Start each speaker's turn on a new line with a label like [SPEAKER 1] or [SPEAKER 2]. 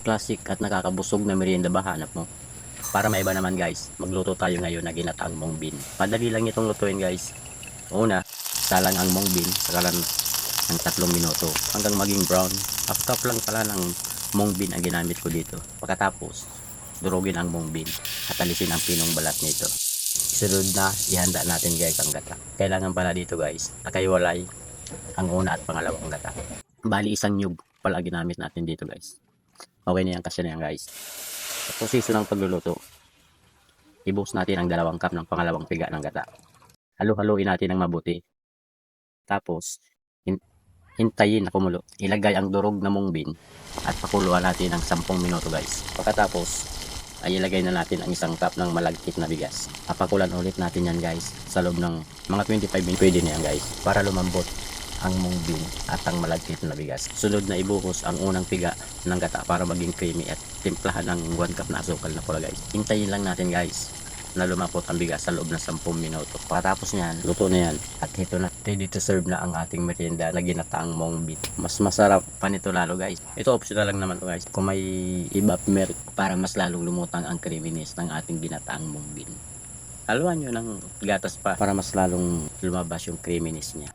[SPEAKER 1] classic at nakakabusog na merienda ba hanap mo? Para maiba naman guys, magluto tayo ngayon na ginataang mung bean. Madali lang itong lutuin guys. Una, salang ang mung bean sa kalan ng 3 minuto hanggang maging brown. Half cup lang pala ng mung bean ang ginamit ko dito. Pagkatapos, durugin ang mung bean at alisin ang pinong balat nito. Sunod na, ihanda natin guys ang gata. Kailangan pala dito guys, nakaiwalay ang una at pangalawang gata. Bali isang nyug pala ginamit natin dito guys. Okay na yan, kasi na yan guys. Sa proseso ng pagluluto, ibuhos natin ang 2 cup ng pangalawang piga ng gata. Halo-haluin natin ng mabuti. Tapos, hintayin na kumulo. Ilagay ang durog na mung bean at pakuluan natin ng 10 minuto guys. Pagkatapos, ay ilagay na natin ang 1 cup ng malagkit na bigas. Papakulan ulit natin yan guys sa loob ng mga 25 minutes. Pwede na yan guys para lumambot ang mung bean at ang malagkit na bigas. Sunod na ibuhos ang unang piga ng gata para maging creamy at timplahan ng 1 cup na asukal na pula guys. Hintayin lang natin guys na lumapot ang bigas sa loob ng 10 minuto. Pagkatapos niyan, luto na yan. At ito na, ready to serve na ang ating merienda na ginataang mung bean. Mas masarap pa nito lalo guys. Ito optional lang naman to guys. Kung may ibap milk para mas lalong lumutang ang creaminess ng ating ginataang mung bean. Haluan nyo ng gatas pa para mas lalong lumabas yung creaminess niya.